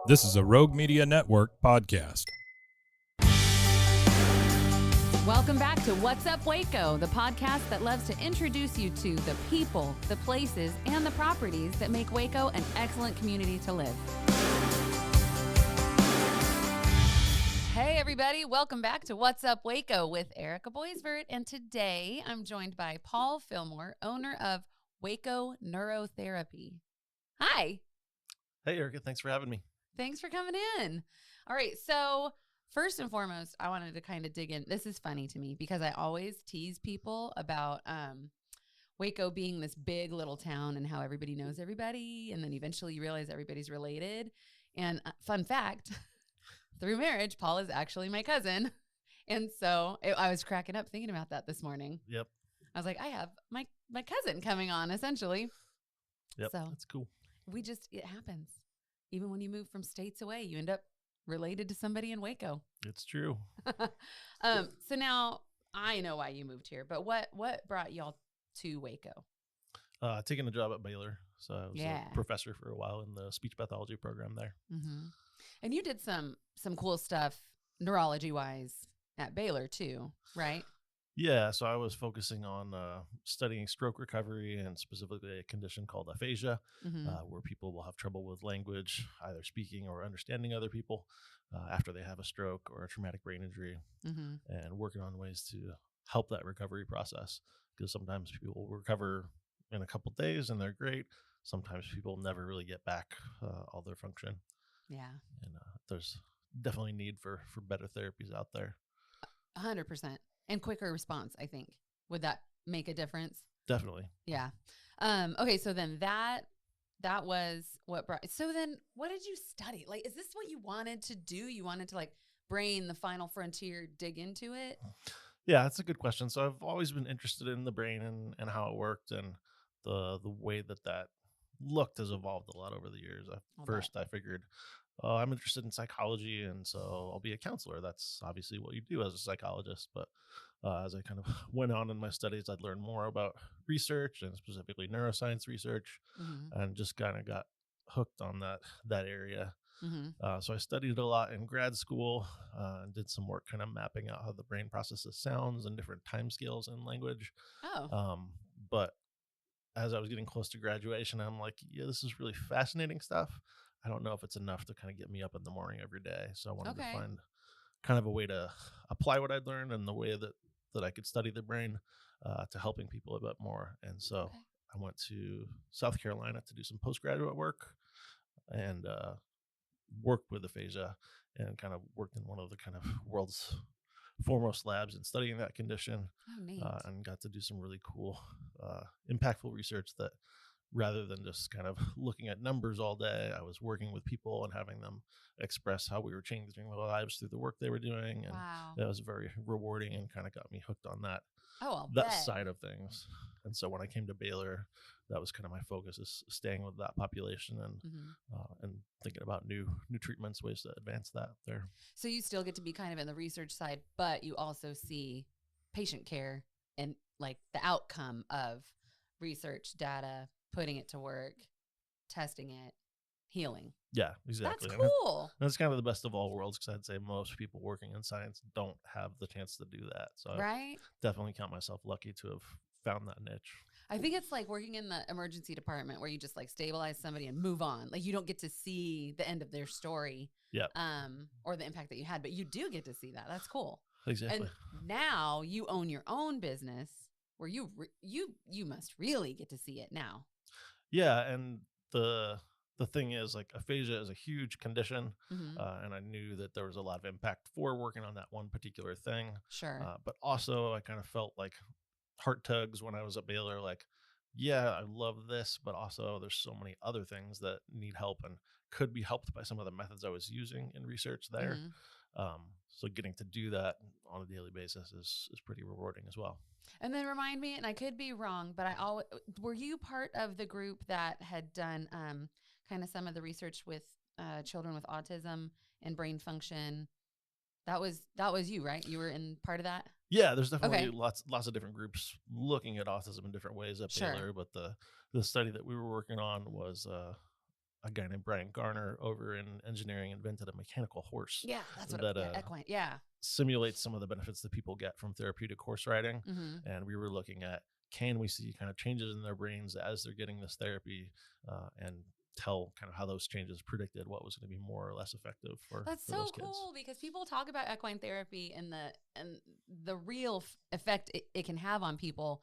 This is a Rogue Media Network podcast. Welcome back to What's Up Waco, the podcast that loves to introduce you to the people, the places, and the properties that make Waco an excellent community to live. Hey everybody, welcome back to What's Up Waco with Erica Boisvert, and today I'm joined by Paul Fillmore, owner of Waco Neurotherapy. Hi. Hey Erica, thanks for having me. Thanks for coming in. All right, so first and foremost, I wanted to kind of dig in. This is funny to me because I always tease people about Waco being this big little town and how everybody knows everybody. And then eventually you realize everybody's related. And fun fact, through marriage, Paul is actually my cousin. And so I was cracking up thinking about that this morning. Yep. I was like, I have my cousin coming on, essentially. Yep, so that's cool. It happens. Even when you move from states away, you end up related to somebody in Waco. It's true. So now I know why you moved here, but what brought y'all to Waco? Taking a job at Baylor. So I was a professor for a while in the speech pathology program there. Mm-hmm. And you did some cool stuff neurology wise at Baylor too, right? Yeah, so I was focusing on studying stroke recovery and specifically a condition called aphasia, where people will have trouble with language, either speaking or understanding other people after they have a stroke or a traumatic brain injury, and working on ways to help that recovery process. Because sometimes people will recover in a couple days and they're great. Sometimes people never really get back all their function. Yeah. And there's definitely need for better therapies out there. 100%. And quicker response, I think. Would that make a difference? Definitely. Yeah. Okay, so then that was what brought. So then what did you study? Like, is this what you wanted to do? You wanted to like brain, the final frontier, dig into it? Yeah, that's a good question. So I've always been interested in the brain and how it worked, and the way that looked has evolved a lot over the years. I figured, I'm interested in psychology, and so I'll be a counselor. That's obviously what you do as a psychologist. But as I kind of went on in my studies, I'd learn more about research and specifically neuroscience research, and just kind of got hooked on that area. So I studied a lot in grad school and did some work kind of mapping out how the brain processes sounds and different timescales in language. But as I was getting close to graduation, I'm like, yeah, this is really fascinating stuff. I don't know if it's enough to kind of get me up in the morning every day. So I wanted to find kind of a way to apply what I'd learned and the way that I could study the brain to helping people a bit more. And so I went to South Carolina to do some postgraduate work and worked with aphasia and kind of worked in one of the kind of world's foremost labs in studying that condition. And got to do some really cool, impactful research that rather than just kind of looking at numbers all day, I was working with people and having them express how we were changing their lives through the work they were doing. And that was very rewarding and kind of got me hooked on that side of things. And so when I came to Baylor, that was kind of my focus, is staying with that population and thinking about new treatments, ways to advance that there. So you still get to be kind of in the research side, but you also see patient care and like the outcome of research data, putting it to work, testing it, healing. Yeah, exactly. That's cool. And that's kind of the best of all worlds, because I'd say most people working in science don't have the chance to do that. So I definitely count myself lucky to have found that niche. I think it's like working in the emergency department where you just like stabilize somebody and move on. Like you don't get to see the end of their story, or the impact that you had, but you do get to see that. That's cool. Exactly. And now you own your own business where you must really get to see it now. Yeah, and the thing is, like, aphasia is a huge condition, and I knew that there was a lot of impact for working on that one particular thing. Sure. But also, I kind of felt like heart tugs when I was at Baylor, like, yeah, I love this, but also there's so many other things that need help and could be helped by some of the methods I was using in research there. So getting to do that on a daily basis is pretty rewarding as well. And then remind me, and I could be wrong, but were you part of the group that had done kind of some of the research with children with autism and brain function? That was you, right? You were in part of that? Yeah, there's definitely lots of different groups looking at autism in different ways at Baylor, but the study that we were working on was a guy named Brian Garner over in engineering invented a mechanical horse Yeah, that's what that equine. Yeah. simulates some of the benefits that people get from therapeutic horse riding. Mm-hmm. And we were looking at, can we see kind of changes in their brains as they're getting this therapy, and tell kind of how those changes predicted what was going to be more or less effective for That's for so those kids. cool because people talk about equine therapy and the real effect it can have on people.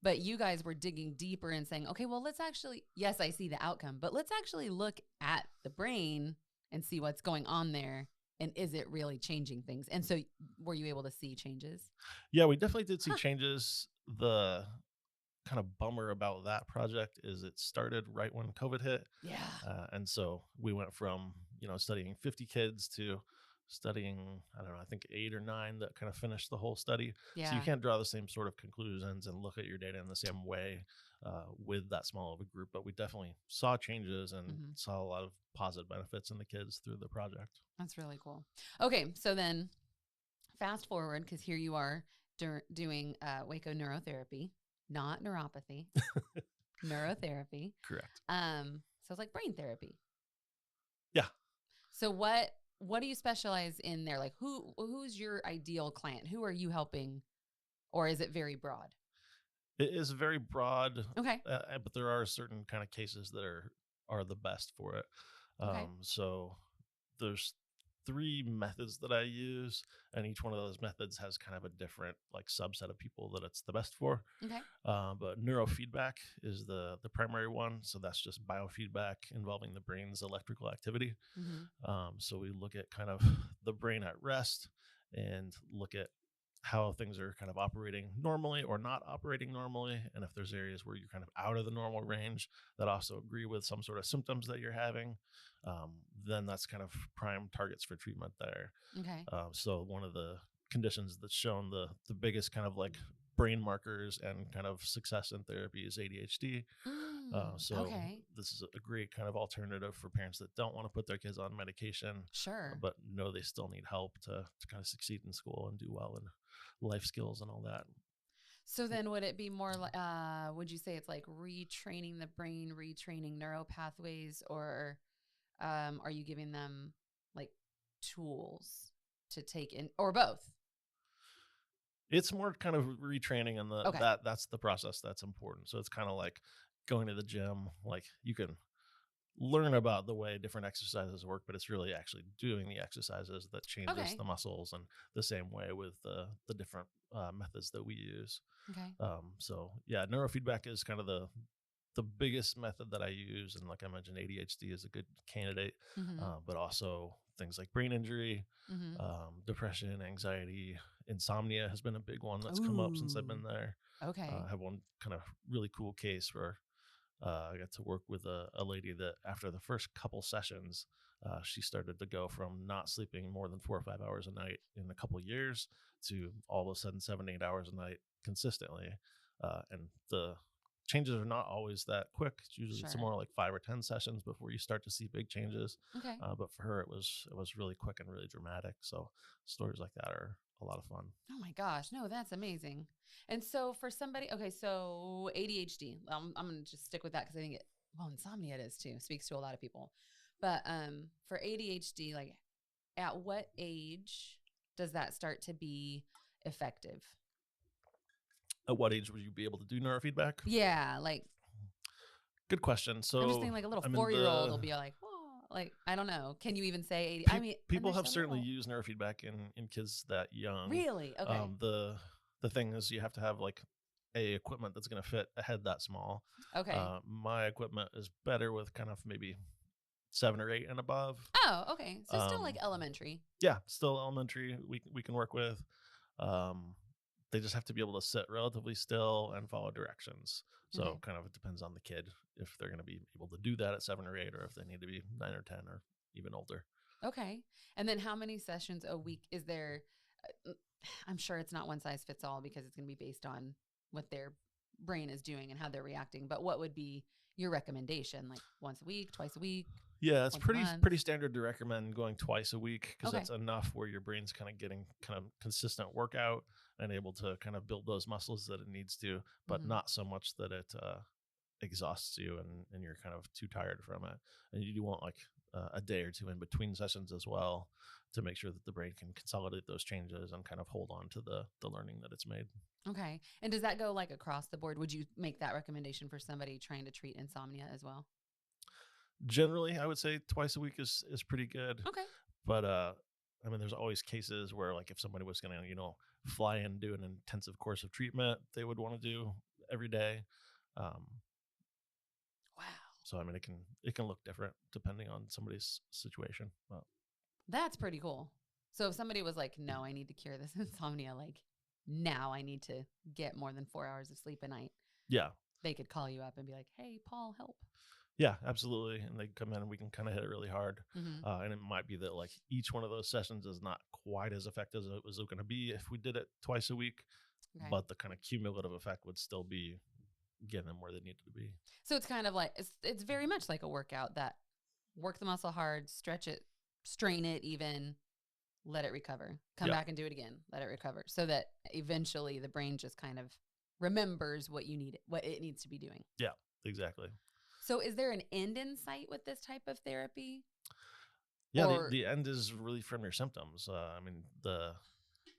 But you guys were digging deeper and saying, okay, well, let's actually, yes, I see the outcome, but let's actually look at the brain and see what's going on there. And is it really changing things? And so were you able to see changes? Yeah, we definitely did see changes. The kind of bummer about that project is it started right when COVID hit. Yeah. And so we went from, studying 50 kids to studying, I don't know, I think 8 or 9 that kind of finished the whole study. Yeah. So you can't draw the same sort of conclusions and look at your data in the same way with that small of a group. But we definitely saw changes and saw a lot of positive benefits in the kids through the project. That's really cool. Okay. So then fast forward, because here you are doing Waco Neurotherapy, not neuropathy, neurotherapy. Correct. So it's like brain therapy. Yeah. So what do you specialize in there? Like who's your ideal client? Who are you helping? Or is it very broad? It is very broad. Okay. But there are certain kind of cases that are the best for it. Okay. So there's 3 methods that I use, and each one of those methods has kind of a different like subset of people that it's the best for. Okay. But neurofeedback is the primary one. So that's just biofeedback involving the brain's electrical activity. So we look at kind of the brain at rest and look at how things are kind of operating normally or not operating normally. And if there's areas where you're kind of out of the normal range that also agree with some sort of symptoms that you're having, then that's kind of prime targets for treatment there. Okay. So one of the conditions that's shown the biggest kind of like brain markers and kind of success in therapy is ADHD. So this is a great kind of alternative for parents that don't want to put their kids on medication, sure, but know they still need help to kind of succeed in school and do well in life skills and all that. So then would it be more like, would you say it's like retraining the brain, retraining neural pathways, or are you giving them like tools to take in, or both? It's more kind of retraining, and that's the process that's important. So it's kind of like going to the gym. Like you can learn about the way different exercises work, but it's really actually doing the exercises that changes the muscles, and the same way with the different methods that we use. Okay. So yeah, neurofeedback is kind of the biggest method that I use. And like I mentioned, ADHD is a good candidate, but also things like brain injury, depression, anxiety, insomnia has been a big one that's come up since I've been there. Okay. I have one kind of really cool case where I got to work with a lady that after the first couple sessions, she started to go from not sleeping more than 4 or 5 hours a night in a couple years to all of a sudden 7, 8 hours a night consistently. And the changes are not always that quick. It's usually it's more like 5 or 10 sessions before you start to see big changes. Okay. But for her, it was really quick and really dramatic. So stories like that are a lot of fun. Oh my gosh. No, that's amazing. And so for somebody, okay, so ADHD, I'm going to just stick with that because I think insomnia it is too, speaks to a lot of people. But for ADHD, like at what age does that start to be effective? At what age would you be able to do neurofeedback? Yeah, like. Good question. So I'm just thinking like a little 4-year-old will be like, like, I don't know. Can you even say 80? I mean, people have certainly used neurofeedback in kids that young. Really? Okay. The thing is you have to have like a equipment that's going to fit a head that small. Okay. My equipment is better with kind of maybe 7 or 8 and above. Oh, okay. So still like elementary. Yeah, still elementary. We can work with. They just have to be able to sit relatively still and follow directions. So kind of it depends on the kid if they're going to be able to do that at 7 or 8, or if they need to be 9 or 10 or even older. Okay. And then how many sessions a week is there? I'm sure it's not one size fits all because it's going to be based on what their brain is doing and how they're reacting. But what would be your recommendation? Like once a week, twice a week? Yeah, it's pretty standard to recommend going twice a week because that's enough where your brain's kind of getting kind of consistent workout and able to kind of build those muscles that it needs to, but not so much that it exhausts you and you're kind of too tired from it. And you do want like a day or two in between sessions as well to make sure that the brain can consolidate those changes and kind of hold on to the learning that it's made. Okay. And does that go like across the board? Would you make that recommendation for somebody trying to treat insomnia as well? Generally, I would say twice a week is pretty good. Okay. But I mean, there's always cases where like if somebody was going to, fly in and do an intensive course of treatment, they would want to do every day. Wow. So I mean, it can look different depending on somebody's situation. But That's pretty cool. So if somebody was like, no, I need to cure this insomnia, like now I need to get more than 4 hours of sleep a night. yeah, They could call you up and be like, hey, Paul, help. yeah, absolutely. And they come in and we can kind of hit it really hard. Mm-hmm. And it might be that like each one of those sessions is not quite as effective as it was going to be if we did it twice a week, Okay. but the kind of cumulative effect would still be getting them where they needed to be. So it's kind of like, it's very much like a workout that work the muscle hard, stretch it, strain it even, let it recover, come back and do it again, let it recover, so that eventually the brain just kind of remembers what it needs to be doing. Yeah, exactly. So is there an end in sight with this type of therapy? Yeah, the end is really from your symptoms. I mean,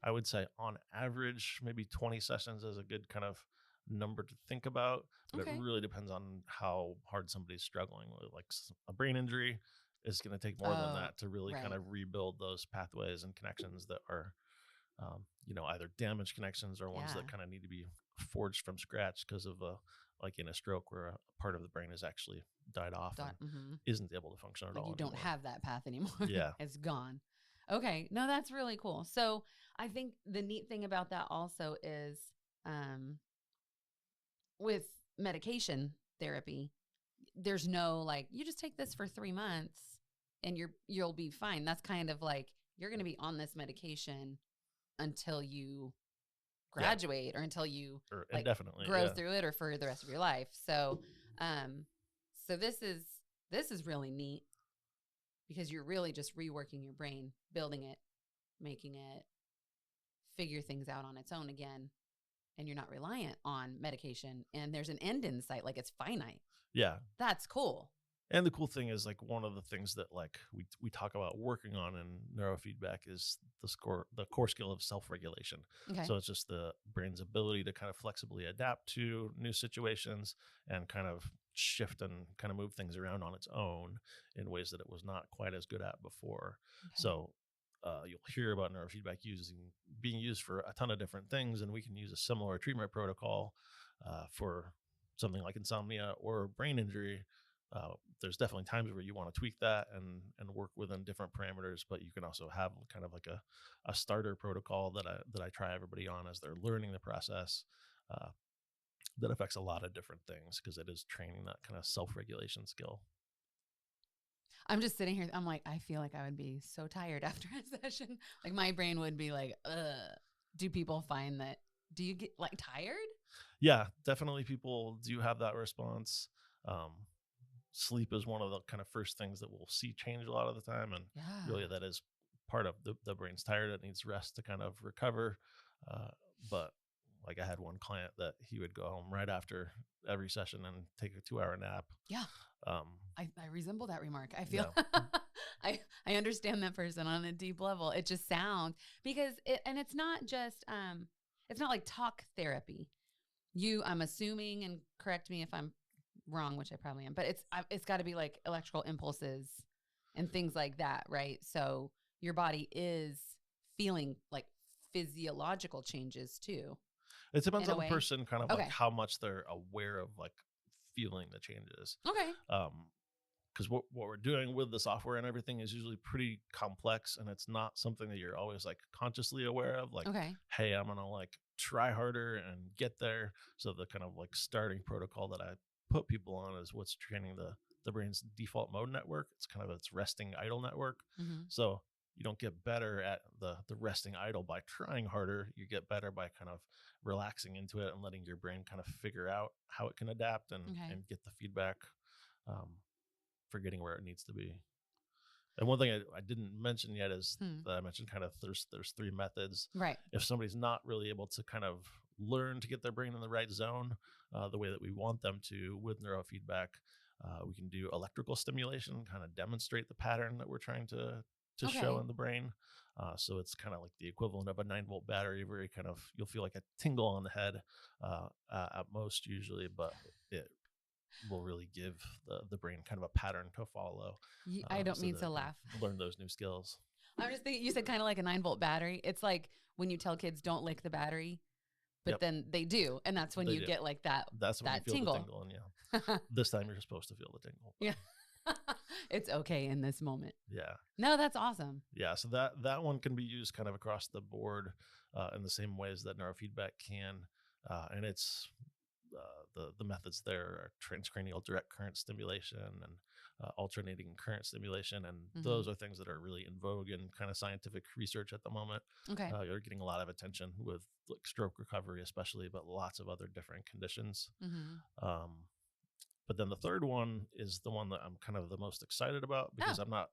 I would say on average, maybe 20 sessions is a good kind of number to think about, but Okay. it really depends on how hard somebody's struggling with. Like a brain injury is going to take more than that to really kind right. of rebuild those pathways and connections that are, either damaged connections or ones Yeah. that kind of need to be forged from scratch because of like in a stroke where a part of the brain has actually died off and Mm-hmm. isn't able to function at Like all you don't anymore. have that path anymore. Yeah. It's gone. Okay. No, that's really cool. So I think the neat thing about that also is with medication therapy, there's no like, you just take this for 3 months and you'll be fine. That's kind of like, you're going to be on this medication until you graduate or until you or like indefinitely grow through it or for the rest of your life. So, so this is really neat because you're really just reworking your brain, building it, making it figure things out on its own again. And you're not reliant on medication, and there's an end in sight, like it's finite. Yeah. That's cool. And the cool thing is like one of the things that like we talk about working on in neurofeedback is the core skill of self-regulation. Okay. So it's just the brain's ability to kind of flexibly adapt to new situations and kind of shift and kind of move things around on its own in ways that it was not quite as good at before. Okay. So you'll hear about neurofeedback being used for a ton of different things, and we can use a similar treatment protocol for something like insomnia or brain injury. There's definitely times where you want to tweak that and work within different parameters, but you can also have kind of like a starter protocol that I try everybody on as they're learning the process. That affects a lot of different things because it is training that kind of self-regulation skill. I'm just sitting here. I'm like, I feel like I would be so tired after a session. Like my brain would be like, do people find that? Do you get like tired? Yeah, definitely people do have that response. Sleep is one of the kind of first things that we'll see change a lot of the time. And really that is part of the brain's tired. It needs rest to kind of recover. But like I had one client that he would go home right after every session and take a 2-hour nap. Yeah. I resemble that remark. I feel I understand that person on a deep level. It just sounds because it's not just it's not like talk therapy. I'm assuming, and correct me if I'm wrong, which I probably am, but it's got to be like electrical impulses and things like that, right? So your body is feeling like physiological changes too. It depends In a on the way. person, kind of Okay. like how much they're aware of like feeling the changes. Okay. Because what we're doing with the software and everything is usually pretty complex, and it's not something that you're always like consciously aware of. Like, Okay. hey, I'm gonna like try harder and get there. So the kind of like starting protocol that I put people on is what's training the brain's default mode network. It's kind of its resting idle network. Mm-hmm. So you don't get better at the resting idle by trying harder. You get better by kind of relaxing into it and letting your brain kind of figure out how it can adapt and get the feedback for getting where it needs to be. And one thing I didn't mention yet is that I mentioned kind of there's 3 methods. Right. If somebody's not really able to kind of learn to get their brain in the right zone the way that we want them to with neurofeedback. We can do electrical stimulation, kind of demonstrate the pattern that we're trying to show Okay. in the brain. So it's kind of like the equivalent of a 9-volt battery, very kind of, you'll feel like a tingle on the head at most usually, but it will really give the brain kind of a pattern to follow. I don't so mean that to it can laugh. learn those new skills. I'm just thinking, you said kind of like a 9-volt battery. It's like when you tell kids don't lick the battery, but Yep. then they do. And that's when They you do. get like that. That's when you that feel tingle. the tingle, and this time you're supposed to feel the tingle. Yeah. It's okay in this moment. Yeah. No, that's awesome. Yeah. So that one can be used kind of across the board in the same ways that neurofeedback can. And it's the methods there are transcranial direct current stimulation and alternating current stimulation. And those are things that are really in vogue in kind of scientific research at the moment. Okay. You're getting a lot of attention with like stroke recovery, especially, but lots of other different conditions. But then the third one is the one that I'm kind of the most excited about because I'm not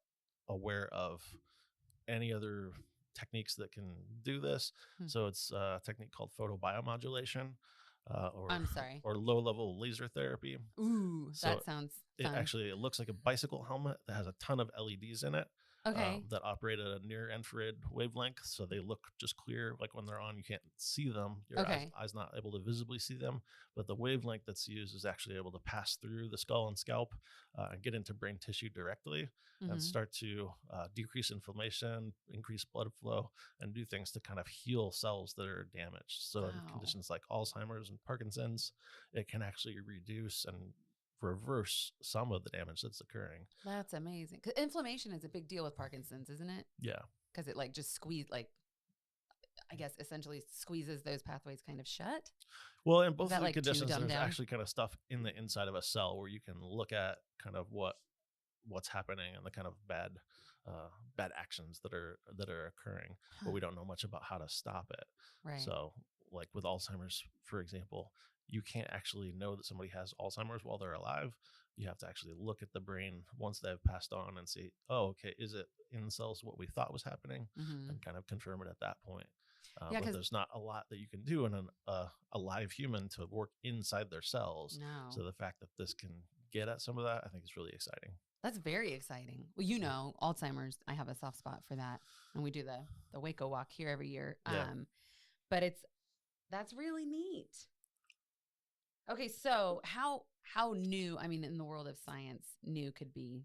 aware of any other techniques that can do this. So it's a technique called photobiomodulation, or low-level laser therapy. Ooh, So that sounds fun. It looks like a bicycle helmet that has a ton of LEDs in it. Okay. That operate at a near infrared wavelength, so they look just clear. Like when they're on, you can't see them. Your eyes not able to visibly see them, but the wavelength that's used is actually able to pass through the skull and scalp and get into brain tissue directly and start to decrease inflammation, increase blood flow, and do things to kind of heal cells that are damaged. So in conditions like Alzheimer's and Parkinson's, it can actually reduce and reverse some of the damage that's occurring. That's amazing. 'Cause inflammation is a big deal with Parkinson's, isn't it? Yeah. Because it like just I guess essentially squeezes those pathways kind of shut. Well, in both that of the like too conditions, dumbed there's down? actually kind of stuff in the inside of a cell where you can look at kind of what's happening and the kind of bad actions that are occurring, but we don't know much about how to stop it. Right. So, like with Alzheimer's, for example, you can't actually know that somebody has Alzheimer's while they're alive. You have to actually look at the brain once they've passed on and see, oh, okay, is it in the cells what we thought was happening, and kind of confirm it at that point. But there's not a lot that you can do in a live human to work inside their cells. No. So the fact that this can get at some of that, I think is really exciting. That's very exciting. Well, Alzheimer's, I have a soft spot for that. And we do the Waco walk here every year. Yeah. But that's really neat. Okay, so how new, I mean, in the world of science, new could be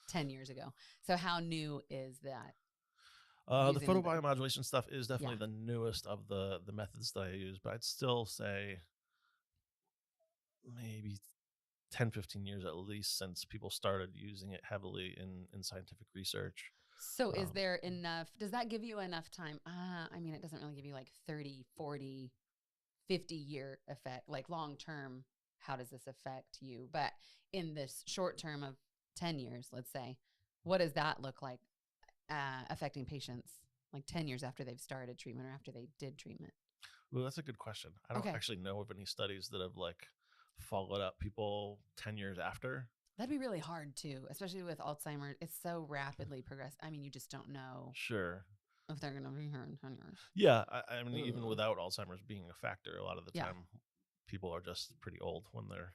10 years ago. So how new is that? The photobiomodulation stuff is definitely the newest of the methods that I use, but I'd still say maybe 10, 15 years at least since people started using it heavily in scientific research. So is there enough, does that give you enough time? I mean, it doesn't really give you like 30, 40, 50-year effect, like long term, how does this affect you? But in this short term of 10 years, let's say, what does that look like affecting patients like 10 years after they've started treatment or after they did treatment? Well, that's a good question. I don't actually know of any studies that have like followed up people 10 years after. That'd be really hard too, especially with Alzheimer's. It's so rapidly progressed. I mean, you just don't know. Sure. If they're going to be here in 10 years. Yeah. I mean, even without Alzheimer's being a factor, a lot of the time people are just pretty old when they're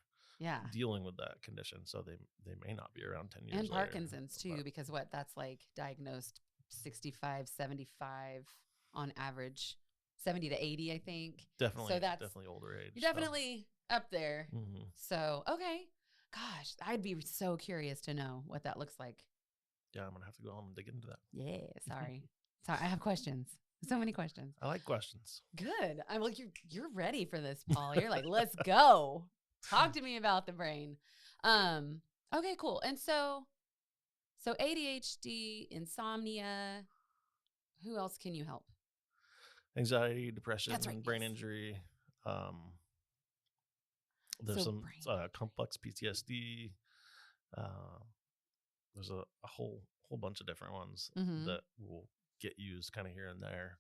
dealing with that condition. So they may not be around 10 years And later. Parkinson's too, because that's like diagnosed 65, 75 on average, 70 to 80, I think. Definitely. So that's definitely older age. You're definitely up there. So, okay. Gosh, I'd be so curious to know what that looks like. Yeah, I'm going to have to go home and dig into that. Yeah, sorry. Sorry, I have questions. So many questions. I like questions. Good. I'm like, you're ready for this, Paul. You're like, let's go. Talk to me about the brain. Okay, cool. And so ADHD, insomnia, who else can you help? Anxiety, depression, brain yes. injury. There's some complex PTSD. There's a whole bunch of different ones that will get used kind of here and there.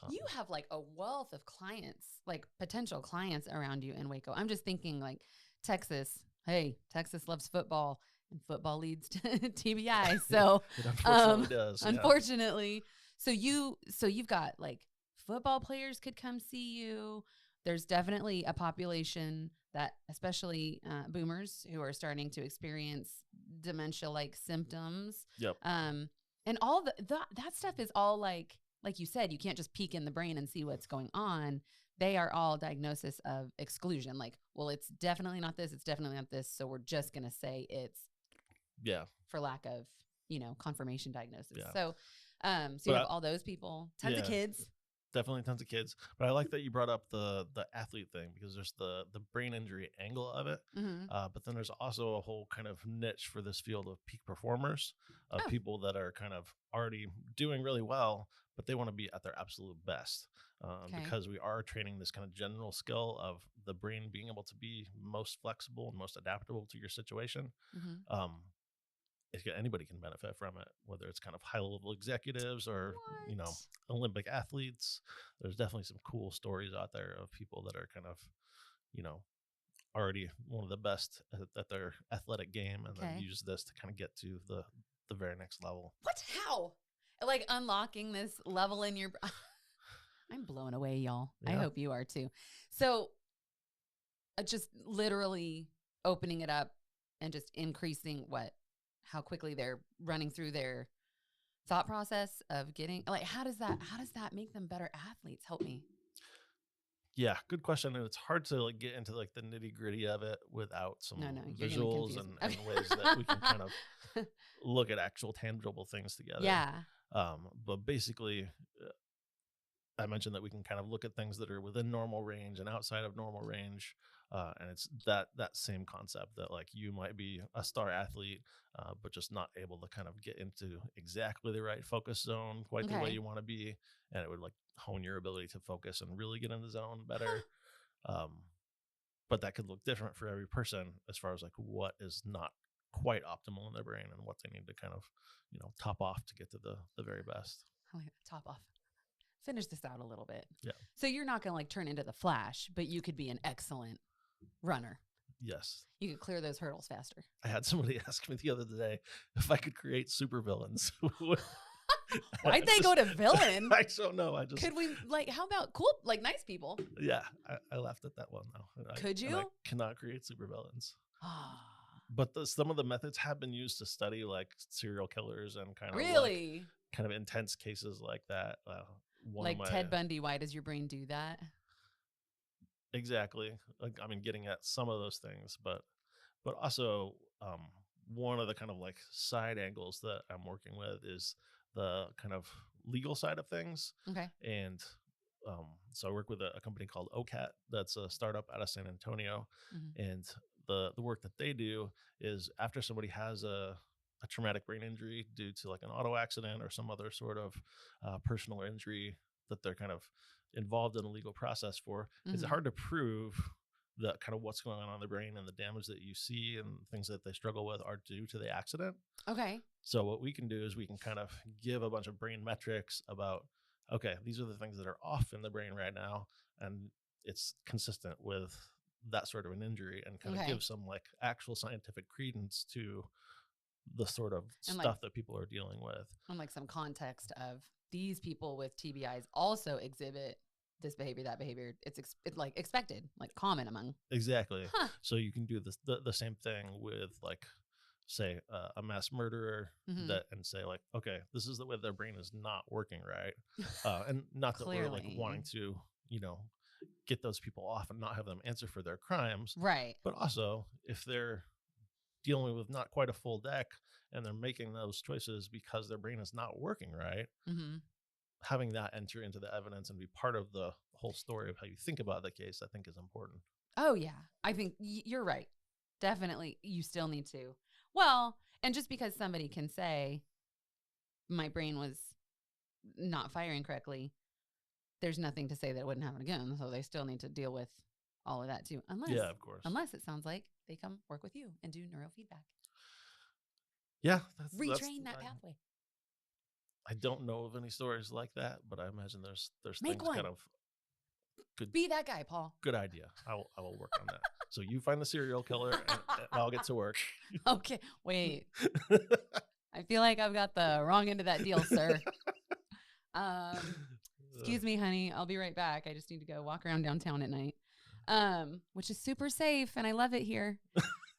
You have like a wealth of clients, like potential clients around you in Waco. I'm just thinking like Texas. Hey, Texas loves football and football leads to TBI. So it unfortunately does. Unfortunately. So you've got like football players could come see you. There's definitely a population that, especially boomers, who are starting to experience dementia-like symptoms. Yep. And all that stuff is all like you said, you can't just peek in the brain and see what's going on. They are all diagnosis of exclusion. Like, well, it's definitely not this. It's definitely not this. So we're just going to say it's, for lack of, confirmation diagnosis. Yeah. So, you have all those people, tons of kids. Definitely tons of kids. But I like that you brought up the athlete thing, because there's the brain injury angle of it. Mm-hmm. But then there's also a whole kind of niche for this field of peak performers, of people that are kind of already doing really well, but they want to be at their absolute best. Because we are training this kind of general skill of the brain being able to be most flexible and most adaptable to your situation. Mm-hmm. Anybody can benefit from it, whether it's kind of high level executives or Olympic athletes. There's definitely some cool stories out there of people that are kind of already one of the best at their athletic game, and then use this to kind of get to the very next level. What? How? Like unlocking this level in your I'm blown away, y'all. I hope you are too. So just literally opening it up and just increasing how quickly they're running through their thought process of getting, like, how does that make them better athletes? Help me. Yeah, good question. And it's hard to get into the nitty gritty of it without some visuals and ways that we can kind of look at actual tangible things together. Yeah. But basically, I mentioned that we can kind of look at things that are within normal range and outside of normal range. And it's that same concept that you might be a star athlete, but just not able to kind of get into exactly the right focus zone quite the way you want to be. And it would hone your ability to focus and really get in the zone better. But that could look different for every person as far as what is not quite optimal in their brain and what they need to kind of, top off to get to the very best. Oh, top off. Finish this out a little bit. Yeah. So you're not going to turn into the Flash, but you could be an excellent runner. Yes. You could clear those hurdles faster. I had somebody ask me the other day if I could create supervillains. Why'd they go to villain? I don't know. Could we how about cool, nice people? Yeah. I laughed at that one though. Could you? I cannot create supervillains. But some of the methods have been used to study serial killers and kind of kind of intense cases like that. Ted Bundy. Why does your brain do that? Exactly. Getting at some of those things, but also one of the kind of side angles that I'm working with is the kind of legal side of things. Okay. And so I work with a company called OCAT that's a startup out of San Antonio. Mm-hmm. And the work that they do is after somebody has a traumatic brain injury due to an auto accident or some other sort of personal injury that they're kind of involved in a legal process for, mm-hmm. It's hard to prove that kind of what's going on in the brain and the damage that you see and things that they struggle with are due to the accident. Okay. So what we can do is we can kind of give a bunch of brain metrics about, okay, these are the things that are off in the brain right now, and it's consistent with that sort of an injury, and kind of give some actual scientific credence to the sort of stuff that people are dealing with. And some context of these people with TBIs also exhibit this behavior, that behavior. It's expected, common among. Exactly. Huh. So you can do the same thing with say a mass murderer, mm-hmm. and say okay, this is the way their brain is not working right. And not that we're wanting to, get those people off and not have them answer for their crimes. Right. But also if they're dealing with not quite a full deck and they're making those choices because their brain is not working right, mm-hmm. having that enter into the evidence and be part of the whole story of how you think about the case, I think is important. Oh yeah. I think you're right. Definitely. You still need to. Well, and just because somebody can say my brain was not firing correctly, there's nothing to say that it wouldn't happen again. So they still need to deal with all of that too. Yeah, of course. Unless it sounds like they come work with you and do neurofeedback. Yeah. Retrain that pathway. I don't know of any stories like that, but I imagine there's Make things one. kind of good. Be that guy, Paul. Good idea. I will work on that. So you find the serial killer and I'll get to work. Okay. Wait. I feel like I've got the wrong end of that deal, sir. excuse me, honey, I'll be right back. I just need to go walk around downtown at night, which is super safe, and I love it here.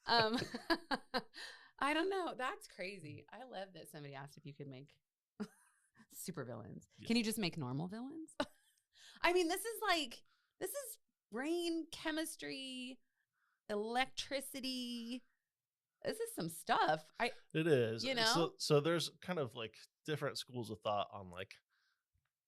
I don't know. That's crazy. I love that somebody asked if you could make super villains. Yeah. Can you just make normal villains? I mean, this is brain chemistry, electricity. This is some stuff. It is. You know? So there's kind of like different schools of thought on like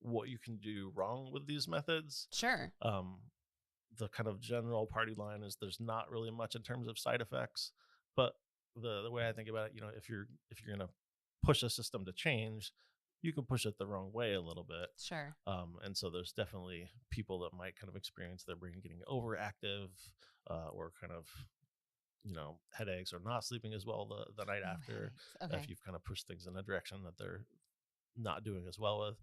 what you can do wrong with these methods. Sure. The kind of general party line is there's not really much in terms of side effects, but the way I think about it, you know, if you're going to push a system to change, you can push it the wrong way a little bit. Sure. And so there's definitely people that might kind of experience their brain getting overactive, or kind of, you know, headaches or not sleeping as well the night after. Okay. If you've kind of pushed things in a direction that they're not doing as well with.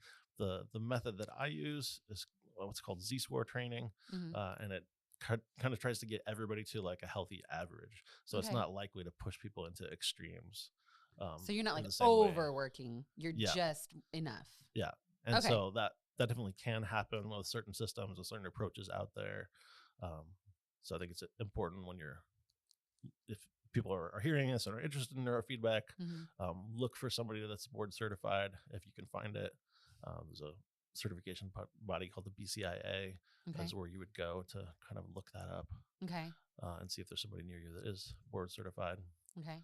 The method that I use is what's called Z-score training, and it kind of tries to get everybody to like a healthy average. So it's not likely to push people into extremes. So you're not like overworking. You're just enough. Yeah. And so that definitely can happen with certain systems and certain approaches out there. So I think it's important when if people are hearing this and are interested in neurofeedback, look for somebody that's board certified if you can find it. There's a certification body called the BCIA. That's where you would go to kind of look that up. And see if there's somebody near you that is board certified. Okay.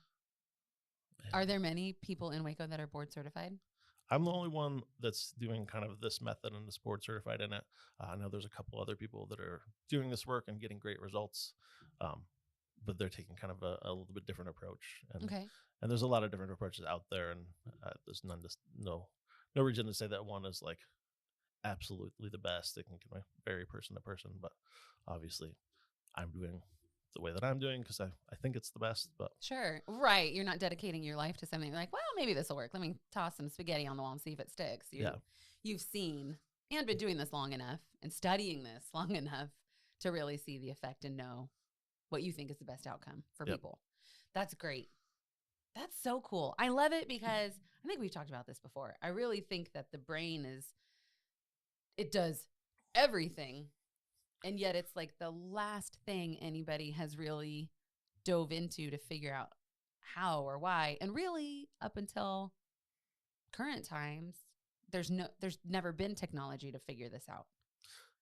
Are there many people in Waco that are board certified? I'm the only one that's doing kind of this method and is board certified in it. I know there's a couple other people that are doing this work and getting great results, but they're taking kind of a little bit different approach. And there's a lot of different approaches out there, and there's no reason to say that one is like absolutely the best. It can vary person to person, but obviously I'm doing the way that I'm doing because I think it's the best. But sure, right, you're not dedicating your life to something. You're like, well, maybe this will work. Let me toss some spaghetti on the wall and see if it sticks. You've seen and been doing this long enough and studying this long enough to really see the effect and know what you think is the best outcome for people. That's great. That's so cool. I love it because I think we've talked about this before. I really think that the brain it does everything. And yet it's like the last thing anybody has really dove into to figure out how or why. And really up until current times, there's never been technology to figure this out.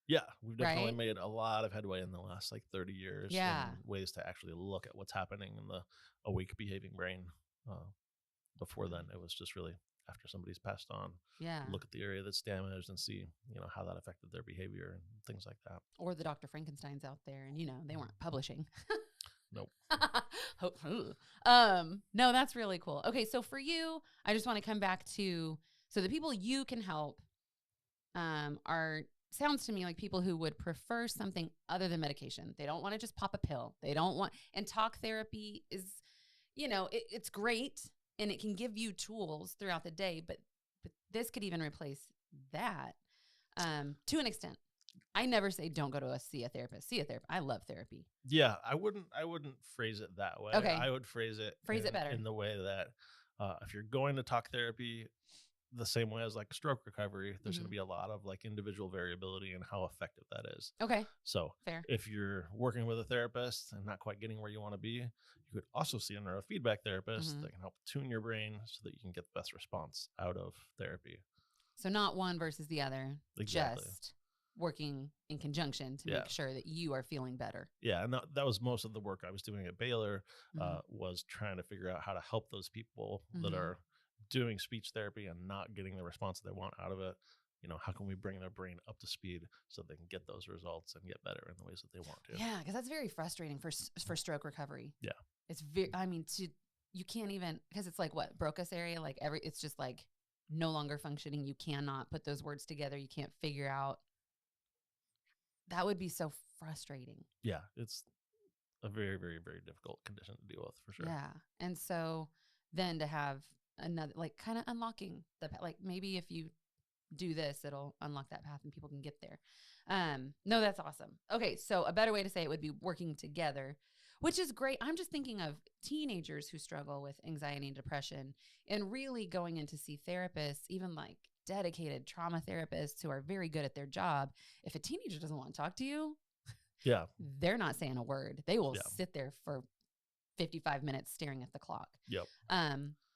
Yeah, we've definitely made a lot of headway in the last like 30 years. Yeah. In ways to actually look at what's happening in the awake behaving brain. Before then, it was just really after somebody's passed on. Yeah. Look at the area that's damaged and see, you know, how that affected their behavior and things like that. Or the Dr. Frankensteins out there, and you know, they weren't publishing. Nope. No, that's really cool. Okay, so for you, I just want to come back to the people you can help sounds to me like people who would prefer something other than medication. They don't want to just pop a pill. They don't want, and talk therapy is, you know, it's great and it can give you tools throughout the day, but this could even replace that to an extent. I never say don't go to see a therapist. See a therapist. I love therapy. Yeah, I wouldn't phrase it that way. Okay. I would phrase it better in the way that if you're going to talk therapy the same way as like stroke recovery, there's going to be a lot of like individual variability in how effective that is. Okay. So fair. If you're working with a therapist and not quite getting where you want to be, you could also see a neurofeedback therapist that can help tune your brain so that you can get the best response out of therapy. So not one versus the other, exactly. Just working in conjunction to make sure that you are feeling better. Yeah, and that was most of the work I was doing at Baylor, was trying to figure out how to help those people that are doing speech therapy and not getting the response they want out of it. You know, how can we bring their brain up to speed so they can get those results and get better in the ways that they want to? Yeah, because that's very frustrating for stroke recovery. Yeah, it's you can't even, because it's like what, Broca's area, like it's just like no longer functioning. You cannot put those words together. You can't figure out. That would be so frustrating. Yeah, it's a very, very, very difficult condition to deal with for sure. Yeah, and so then to have another, like, kind of unlocking like maybe if you do this, it'll unlock that path and people can get there. No, that's awesome. Okay, so a better way to say it would be working together, which is great. I'm just thinking of teenagers who struggle with anxiety and depression and really going in to see therapists, even like dedicated trauma therapists who are very good at their job. If a teenager doesn't want to talk to you, Yeah. they're not saying a word. They will Yeah. sit there for 55 minutes staring at the clock. Yep.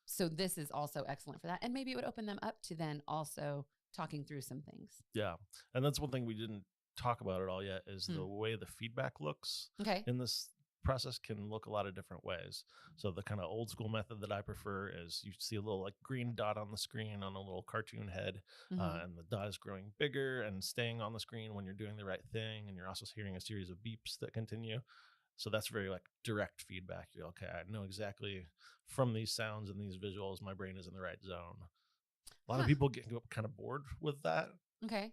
So this is also excellent for that. And maybe it would open them up to then also talking through some things. Yeah. And that's one thing we didn't talk about at all yet is the way the feedback looks Okay. in this process can look a lot of different ways. So the kind of old school method that I prefer is you see a little like green dot on the screen on a little cartoon head, and the dot is growing bigger and staying on the screen when you're doing the right thing. And you're also hearing a series of beeps that continue. So that's very like direct feedback. You're okay, I know exactly from these sounds and these visuals, my brain is in the right zone. A lot of people get kind of bored with that. Okay.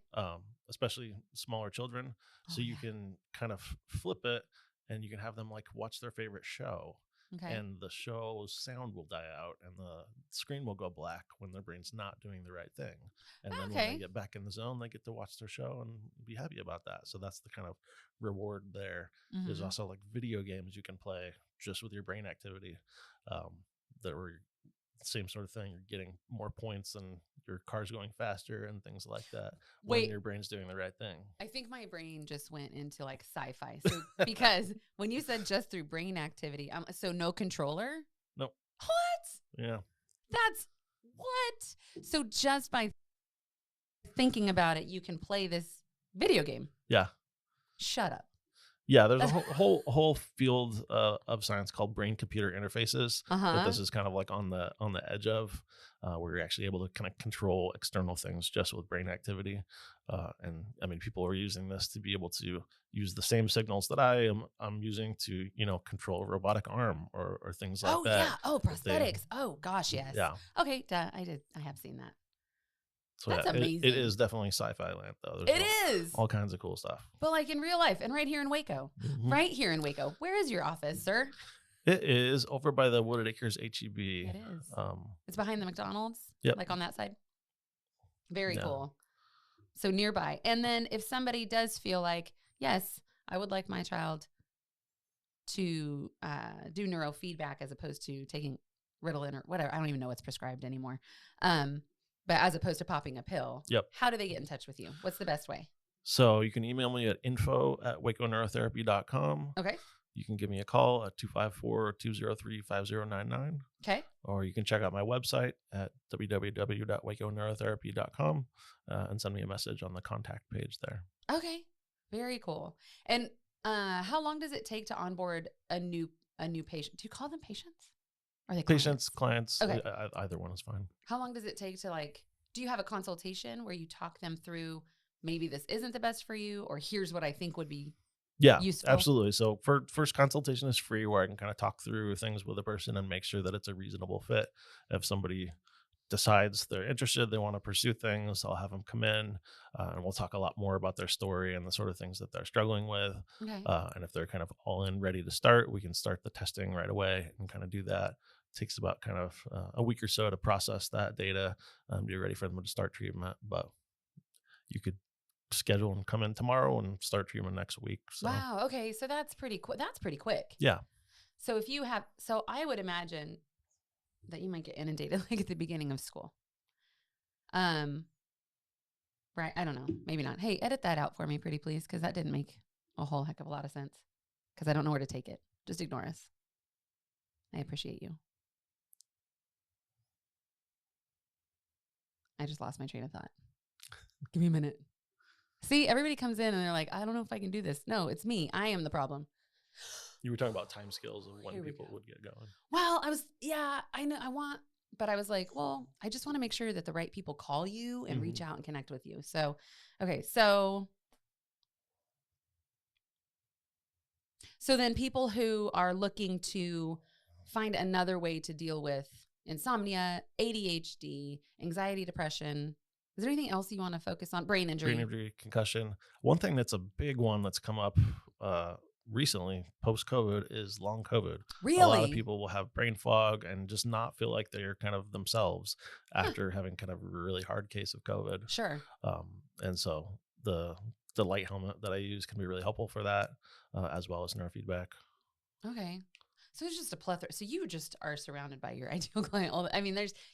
Especially smaller children. So you can kind of flip it and you can have them like watch their favorite show. Okay. And the show's sound will die out and the screen will go black when their brain's not doing the right thing. And then when they get back in the zone, they get to watch their show and be happy about that. So that's the kind of reward there. There's also like video games you can play just with your brain activity, that were same sort of thing. You're getting more points and your car's going faster and things like that when your brain's doing the right thing. I think my brain just went into like sci-fi. So because when you said just through brain activity, so no controller? Nope. What? Yeah. That's what? So just by thinking about it, you can play this video game. Yeah. Shut up. Yeah, there's a whole field of science called brain-computer interfaces that this is kind of like on the edge of, where you're actually able to kind of control external things just with brain activity. And I mean, people are using this to be able to use the same signals that I'm using to control a robotic arm or things like that. Yeah. Oh, prosthetics. Oh gosh, yes. Yeah. Okay, I have seen that. So that's amazing. It is definitely sci-fi land, though. It is all kinds of cool stuff. But like in real life, and right here in Waco, right here in Waco. Where is your office, sir? It is over by the Wooded Acres HEB. It is. It's behind the McDonald's. Yep. Like on that side. Very cool. So nearby. And then if somebody does feel like, yes, I would like my child to do neurofeedback as opposed to taking Ritalin or whatever. I don't even know what's prescribed anymore. But as opposed to popping a pill, how do they get in touch with you? What's the best way? So you can email me at info@waconeurotherapy.com. Okay. You can give me a call at 254-203-5099. Okay. Or you can check out my website at www.waconeurotherapy.com and send me a message on the contact page there. Okay. Very cool. And how long does it take to onboard a new patient? Do you call them patients? Are they patients, clients? Okay. Either one is fine. How long does it take to do you have a consultation where you talk them through maybe this isn't the best for you or here's what I think would be useful? Absolutely. So first consultation is free where I can kind of talk through things with a person and make sure that it's a reasonable fit. If somebody decides they're interested, they want to pursue things, I'll have them come in and we'll talk a lot more about their story and the sort of things that they're struggling with. Okay. And if they're kind of all in ready to start, we can start the testing right away and kind of do that. It takes about kind of a week or so to process that data, be ready for them to start treatment. But you could schedule and come in tomorrow and start treatment next week. So. Wow. Okay. So that's pretty quick. That's pretty quick. Yeah. So I would imagine that you might get inundated like at the beginning of school. Right. I don't know. Maybe not. Hey, edit that out for me, pretty please. Cause that didn't make a whole heck of a lot of sense. Cause I don't know where to take it. Just ignore us. I appreciate you. I just lost my train of thought. Give me a minute. See, everybody comes in and they're like, I don't know if I can do this. No, it's me. I am the problem. You were talking about time scales of when people would get going. Well, I know but I was like, well, I just want to make sure that the right people call you and reach out and connect with you. So, okay. So then people who are looking to find another way to deal with insomnia, ADHD, anxiety, depression. Is there anything else you want to focus on? Brain injury, concussion. One thing that's a big one that's come up recently, post-COVID, is long COVID. Really? A lot of people will have brain fog and just not feel like they're kind of themselves after having kind of a really hard case of COVID. Sure. And so the light helmet that I use can be really helpful for that, as well as neurofeedback. Okay. So it's just a plethora. So you just are surrounded by your ideal client.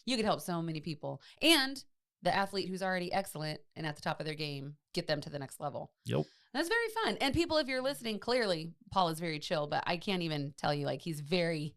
You could help so many people. And the athlete who's already excellent and at the top of their game, get them to the next level. Yep. That's very fun. And people, if you're listening, clearly Paul is very chill, but I can't even tell you, like, he's very,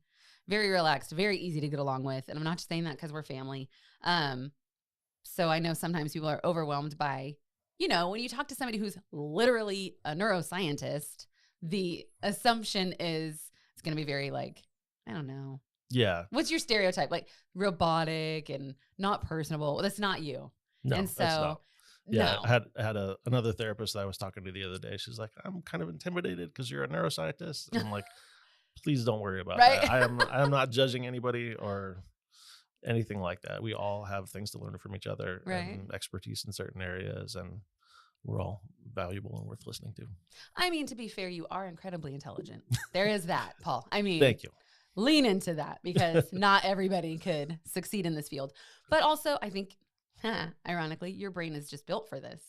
very relaxed, very easy to get along with. And I'm not just saying that because we're family. So I know sometimes people are overwhelmed by, you know, when you talk to somebody who's literally a neuroscientist, the assumption is it's going to be very, like, I don't know. Yeah. What's your stereotype? Like robotic and not personable. Well, that's not you. No, and so, that's not. Yeah, no. I had another therapist that I was talking to the other day. She's like, I'm kind of intimidated because you're a neuroscientist. And I'm like, please don't worry about Right. that. I am not judging anybody or anything like that. We all have things to learn from each other and expertise in certain areas, and we're all valuable and worth listening to. I mean, to be fair, you are incredibly intelligent. There is that, Paul. I mean, thank you. Lean into that because not everybody could succeed in this field. But also, I think, ironically, your brain is just built for this,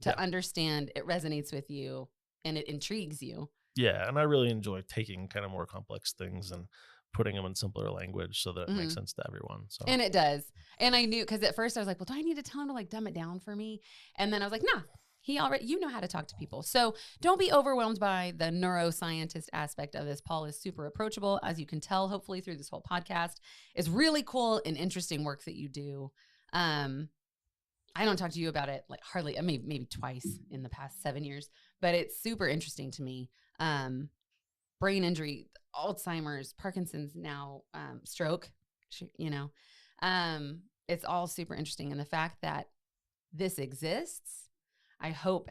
to understand it resonates with you and it intrigues you. Yeah, and I really enjoy taking kind of more complex things and putting them in simpler language so that it makes sense to everyone. So. And it does. And I knew, because at first I was like, well, do I need to tell him to like dumb it down for me? And then I was like, nah, you know how to talk to people. So don't be overwhelmed by the neuroscientist aspect of this. Paul is super approachable, as you can tell, hopefully through this whole podcast. It's really cool and interesting work that you do. I don't talk to you about it like hardly, maybe twice in the past 7 years, but it's super interesting to me. Brain injury, Alzheimer's, Parkinson's, now stroke, you know, it's all super interesting. And the fact that this exists, I hope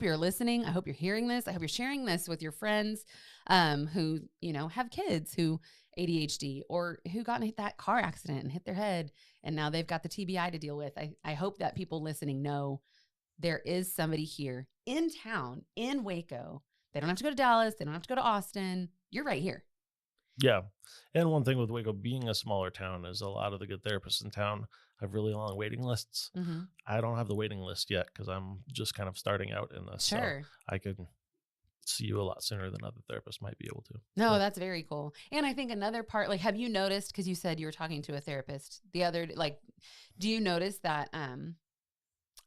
you're listening. I hope you're hearing this. I hope you're sharing this with your friends who, you know, have kids who ADHD or who got in that car accident and hit their head and now they've got the TBI to deal with. I hope that people listening know there is somebody here in town, in Waco. They don't have to go to Dallas. They don't have to go to Austin. You're right here. Yeah. And one thing with Waco being a smaller town is a lot of the good therapists in town have really long waiting lists. Mm-hmm. I don't have the waiting list yet because I'm just kind of starting out in this. Sure. So I could see you a lot sooner than other therapists might be able to. No, that's very cool. And I think another part, like, have you noticed, because you said you were talking to a therapist the other, like, do you notice that,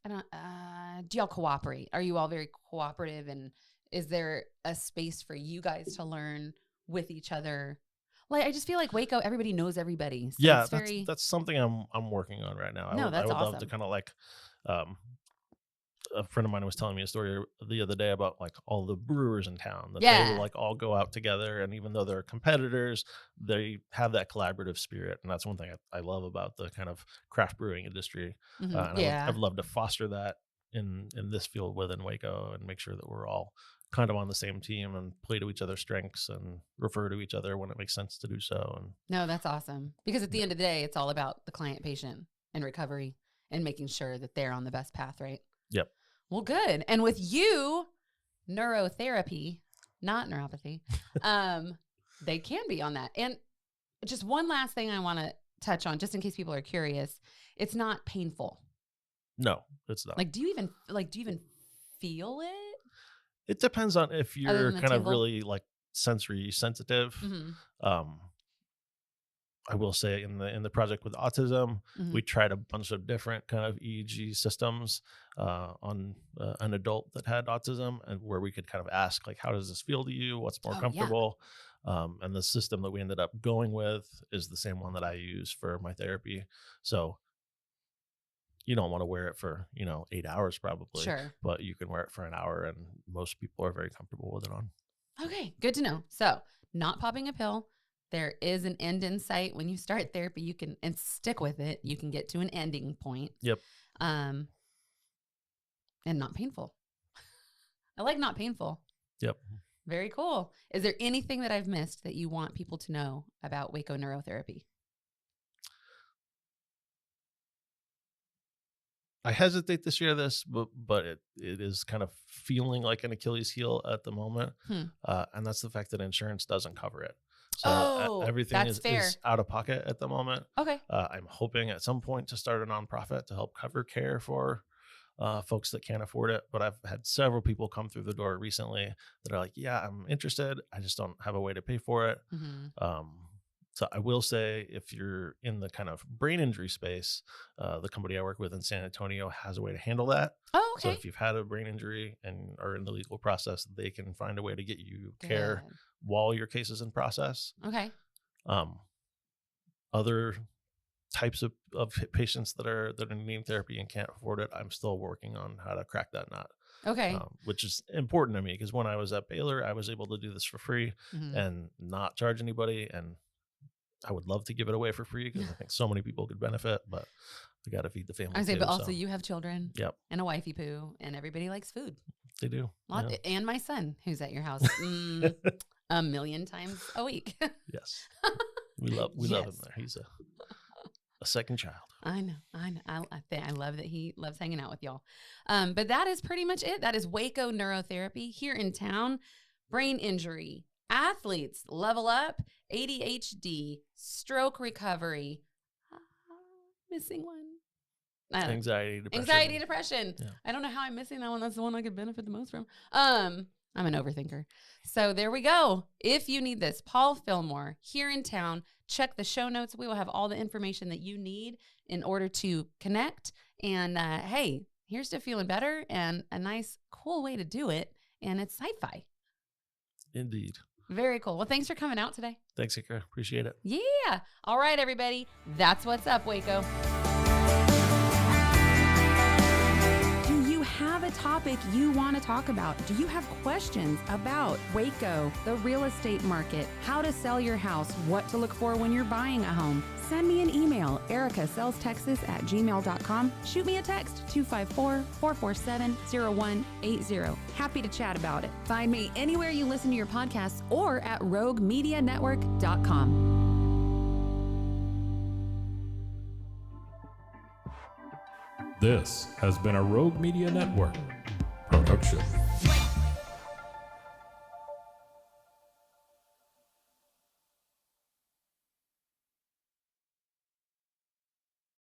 do y'all cooperate? Are you all very cooperative? And is there a space for you guys to learn with each other? Like, I just feel like Waco, everybody knows everybody. So yeah, it's that's something I'm working on right now. I would awesome. love to kind of like, a friend of mine was telling me a story the other day about like all the brewers in town that they will like all go out together, and even though they're competitors, they have that collaborative spirit, and that's one thing I love about the kind of craft brewing industry. Mm-hmm. And I'd love to foster that in this field within Waco and make sure that we're all kind of on the same team and play to each other's strengths and refer to each other when it makes sense to do so. And no, that's awesome, because at the end of the day, it's all about the client, patient, and recovery, and making sure that they're on the best path, right? Yep. Well, good. And with you, neurotherapy, not neuropathy, they can be on that. And just one last thing I want to touch on, just in case people are curious, it's not painful. No, it's not. Like, do you even feel it? It depends on if you're kind of tingle? really like sensory sensitive. Mm-hmm. I will say in the project with autism, Mm-hmm. we tried a bunch of different kind of EEG systems on an adult that had autism, and where we could kind of ask like, how does this feel to you? What's more comfortable? And the system that we ended up going with is the same one that I use for my therapy. So you don't want to wear it for, 8 hours probably, Sure. but you can wear it for an hour, and most people are very comfortable with it on. Okay, good to know. So not popping a pill. There is an end in sight. When you start therapy, you can, and stick with it, you can get to an ending point. Yep. And not painful. I like not painful. Yep. Very cool. Is there anything that I've missed that you want people to know about Waco Neurotherapy? I hesitate to share this, but it is kind of feeling like an Achilles heel at the moment. And that's the fact that insurance doesn't cover it. So everything is out of pocket at the moment. Okay. I'm hoping at some point to start a nonprofit to help cover care for folks that can't afford it. But I've had several people come through the door recently that are like, yeah, I'm interested. I just don't have a way to pay for it. Mm-hmm. So I will say, if you're in the kind of brain injury space, the company I work with in San Antonio has a way to handle that. Oh, So okay. if you've had a brain injury and are in the legal process, they can find a way to get you care Good. while your case is in process. Okay. Other types of patients that are needing therapy and can't afford it, I'm still working on how to crack that nut. Okay. Which is important to me, because when I was at Baylor, I was able to do this for free and not charge anybody. And I would love to give it away for free, because I think so many people could benefit, but we got to feed the family. I say, too, but also so. you have children. Yep. And a wifey poo, and everybody likes food. They do. Yeah. And my son, who's at your house a million times a week. Yes. We love him there. He's a second child. I know. I love that he loves hanging out with y'all. But that is pretty much it. That is Waco Neurotherapy here in town. Brain injury, athletes level up, ADHD, stroke recovery, missing one. Anxiety, depression. Yeah. I don't know how I'm missing that one. That's the one I could benefit the most from. I'm an overthinker. So there we go. If you need this, Paul Fillmore here in town, check the show notes. We will have all the information that you need in order to connect. And hey, here's to feeling better, and a nice, cool way to do it. And it's sci-fi. Indeed. Very cool. Well, thanks for coming out today. Thanks, Ika. Appreciate it. Yeah. All right, everybody. That's what's up, Waco. Have a topic you want to talk about? Do you have questions about Waco, the real estate market, how to sell your house, what to look for when you're buying a home? Send me an email, ericasellstexas@gmail.com. Shoot me a text, 254-447-0180. Happy to chat about it. Find me anywhere you listen to your podcasts or at roguemedianetwork.com. This has been a Rogue Media Network production.